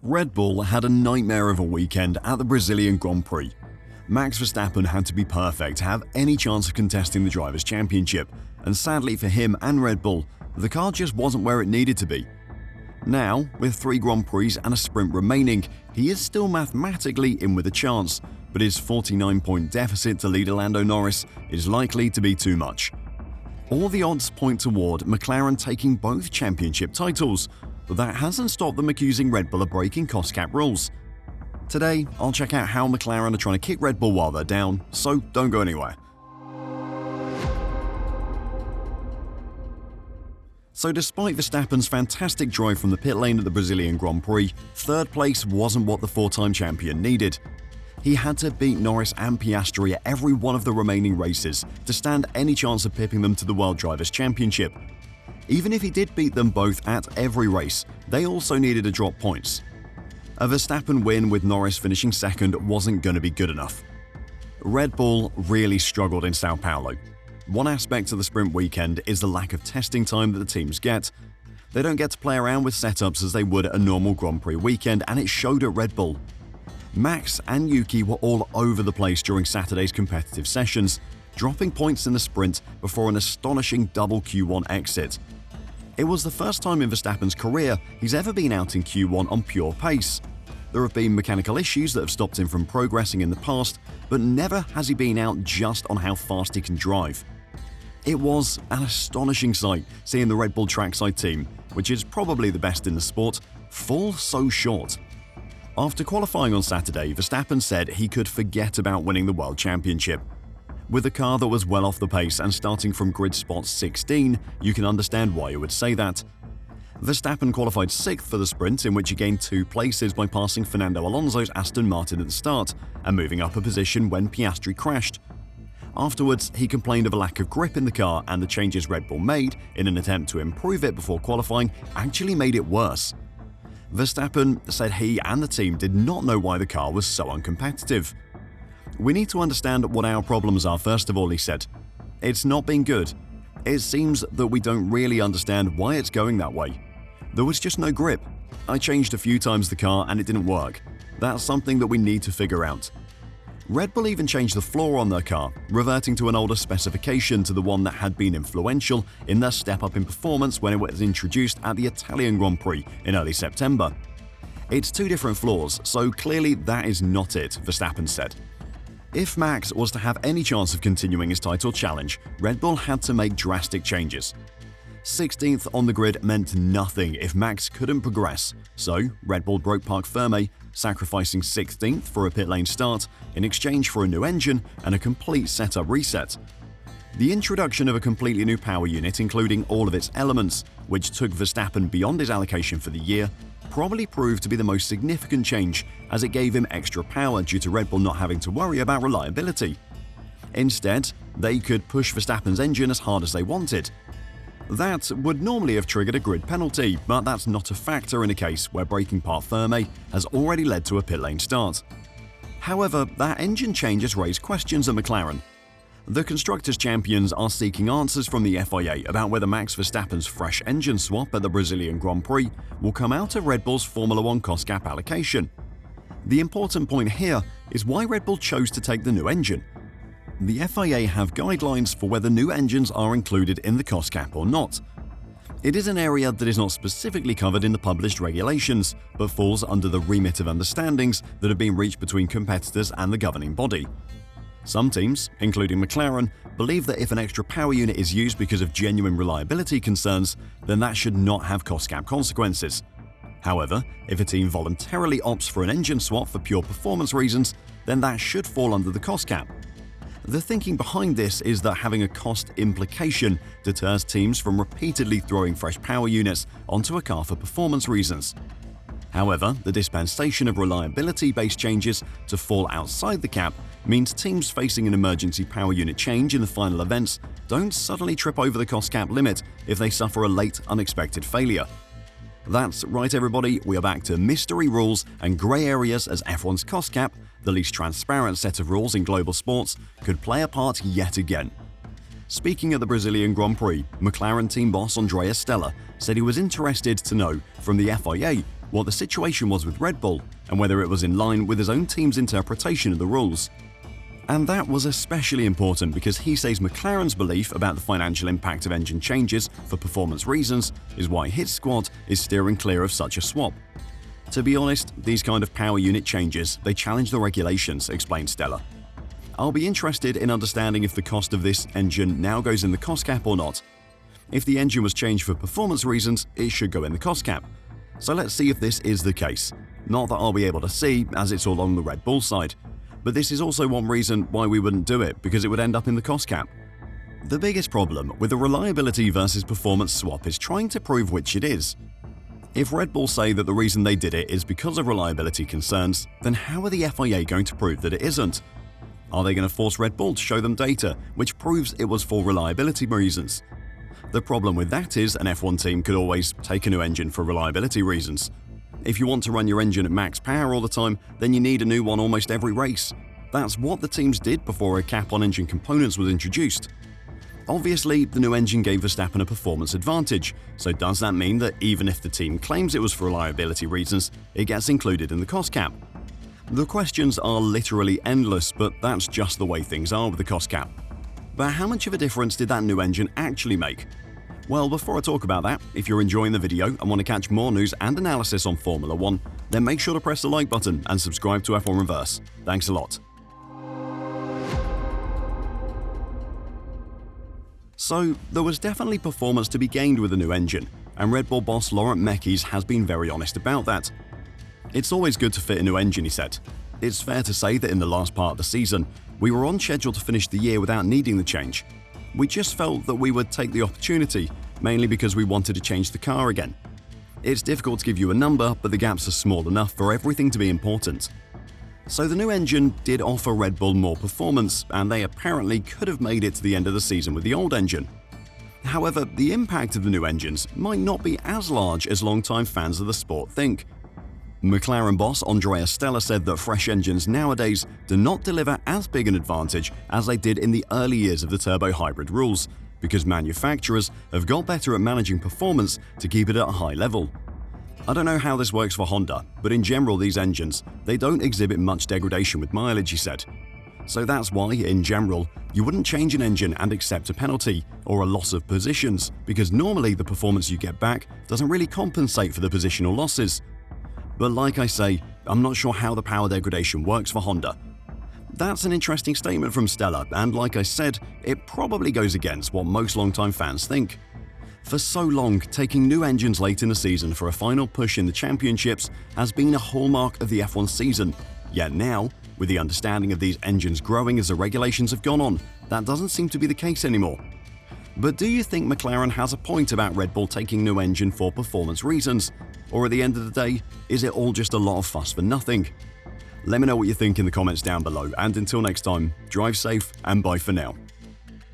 Red Bull had a nightmare of a weekend at the Brazilian Grand Prix. Max Verstappen had to be perfect to have any chance of contesting the Drivers' Championship, and sadly for him and Red Bull, the car just wasn't where it needed to be. Now, with 3 Grand Prix and a sprint remaining, he is still mathematically in with a chance, but his 49-point deficit to leader Lando Norris is likely to be too much. All the odds point toward McLaren taking both championship titles, but that hasn't stopped them accusing Red Bull of breaking cost cap rules. Today, I'll check out how McLaren are trying to kick Red Bull while they're down, so don't go anywhere. So despite Verstappen's fantastic drive from the pit lane at the Brazilian Grand Prix, third place wasn't what the 4-time champion needed. He had to beat Norris and Piastri at every one of the remaining races to stand any chance of pipping them to the World Drivers' Championship. Even if he did beat them both at every race, they also needed to drop points. A Verstappen win with Norris finishing second wasn't going to be good enough. Red Bull really struggled in Sao Paulo. One aspect of the sprint weekend is the lack of testing time that the teams get. They don't get to play around with setups as they would at a normal Grand Prix weekend, and it showed at Red Bull. Max and Yuki were all over the place during Saturday's competitive sessions, dropping points in the sprint before an astonishing double Q1 exit. It was the first time in Verstappen's career he's ever been out in Q1 on pure pace. There have been mechanical issues that have stopped him from progressing in the past, but never has he been out just on how fast he can drive. It was an astonishing sight seeing the Red Bull trackside team, which is probably the best in the sport, fall so short. After qualifying on Saturday, Verstappen said he could forget about winning the World Championship. With a car that was well off the pace and starting from grid spot 16, you can understand why he would say that. Verstappen qualified 6th for the sprint, in which he gained 2 places by passing Fernando Alonso's Aston Martin at the start and moving up a position when Piastri crashed. Afterwards, he complained of a lack of grip in the car, and the changes Red Bull made in an attempt to improve it before qualifying actually made it worse. Verstappen said he and the team did not know why the car was so uncompetitive. "We need to understand what our problems are first of all," he said. "It's not been good. It seems that we don't really understand why it's going that way. There was just no grip. I changed a few times the car and it didn't work. That's something that we need to figure out." Red Bull even changed the floor on their car, reverting to an older specification to the one that had been influential in their step-up in performance when it was introduced at the Italian Grand Prix in early September. "It's 2 different floors, so clearly that is not it," Verstappen said. If Max was to have any chance of continuing his title challenge, Red Bull had to make drastic changes. 16th on the grid meant nothing if Max couldn't progress, so Red Bull broke parc fermé, sacrificing 16th for a pit lane start in exchange for a new engine and a complete setup reset. The introduction of a completely new power unit, including all of its elements, which took Verstappen beyond his allocation for the year, probably proved to be the most significant change, as it gave him extra power due to Red Bull not having to worry about reliability. Instead, they could push Verstappen's engine as hard as they wanted. That would normally have triggered a grid penalty, but that's not a factor in a case where breaking parc fermé has already led to a pit lane start. However, that engine change has raised questions at McLaren. The Constructors' Champions are seeking answers from the FIA about whether Max Verstappen's fresh engine swap at the Brazilian Grand Prix will come out of Red Bull's Formula 1 cost cap allocation. The important point here is why Red Bull chose to take the new engine. The FIA have guidelines for whether new engines are included in the cost cap or not. It is an area that is not specifically covered in the published regulations, but falls under the remit of understandings that have been reached between competitors and the governing body. Some teams, including McLaren, believe that if an extra power unit is used because of genuine reliability concerns, then that should not have cost cap consequences. However, if a team voluntarily opts for an engine swap for pure performance reasons, then that should fall under the cost cap. The thinking behind this is that having a cost implication deters teams from repeatedly throwing fresh power units onto a car for performance reasons. However, the dispensation of reliability-based changes to fall outside the cap means teams facing an emergency power unit change in the final events don't suddenly trip over the cost cap limit if they suffer a late, unexpected failure. That's right, everybody, we are back to mystery rules and grey areas as F1's cost cap, the least transparent set of rules in global sports, could play a part yet again. Speaking at the Brazilian Grand Prix, McLaren team boss Andrea Stella said he was interested to know from the FIA what the situation was with Red Bull and whether it was in line with his own team's interpretation of the rules. And that was especially important because he says McLaren's belief about the financial impact of engine changes for performance reasons is why his squad is steering clear of such a swap. To be honest, these kind of power unit changes, they challenge the regulations, explained Stella. I'll be interested in understanding if the cost of this engine now goes in the cost cap or not. If the engine was changed for performance reasons, it should go in the cost cap. So let's see if this is the case. Not that I'll be able to see, as it's all on the Red Bull side. But this is also one reason why we wouldn't do it, because it would end up in the cost cap. The biggest problem with the reliability versus performance swap is trying to prove which it is. If Red Bull say that the reason they did it is because of reliability concerns, then how are the FIA going to prove that it isn't? Are they going to force Red Bull to show them data which proves it was for reliability reasons? The problem with that is an F1 team could always take a new engine for reliability reasons. If you want to run your engine at max power all the time, then you need a new one almost every race. That's what the teams did before a cap on engine components was introduced. Obviously, the new engine gave Verstappen a performance advantage, so does that mean that even if the team claims it was for reliability reasons, it gets included in the cost cap? The questions are literally endless, but that's just the way things are with the cost cap. But how much of a difference did that new engine actually make? Well, before I talk about that, if you're enjoying the video and want to catch more news and analysis on Formula 1, then make sure to press the like button and subscribe to F1 Reverse. Thanks a lot. So, there was definitely performance to be gained with the new engine, and Red Bull boss Laurent Mekies has been very honest about that. It's always good to fit a new engine, he said. It's fair to say that in the last part of the season, we were on schedule to finish the year without needing the change. We just felt that we would take the opportunity, mainly because we wanted to change the car again. It's difficult to give you a number, but the gaps are small enough for everything to be important. So the new engine did offer Red Bull more performance, and they apparently could have made it to the end of the season with the old engine. However, the impact of the new engines might not be as large as longtime fans of the sport think. McLaren boss Andrea Stella said that fresh engines nowadays do not deliver as big an advantage as they did in the early years of the turbo hybrid rules, because manufacturers have got better at managing performance to keep it at a high level. I don't know how this works for Honda, but in general these engines, they don't exhibit much degradation with mileage, he said. So that's why, in general, you wouldn't change an engine and accept a penalty or a loss of positions, because normally the performance you get back doesn't really compensate for the positional losses. But like I say, I'm not sure how the power degradation works for Honda. That's an interesting statement from Stella, and like I said, it probably goes against what most longtime fans think. For so long, taking new engines late in the season for a final push in the championships has been a hallmark of the F1 season. Yet now, with the understanding of these engines growing as the regulations have gone on, that doesn't seem to be the case anymore. But do you think McLaren has a point about Red Bull taking new engine for performance reasons? Or at the end of the day, is it all just a lot of fuss for nothing? Let me know what you think in the comments down below, and until next time, drive safe and bye for now.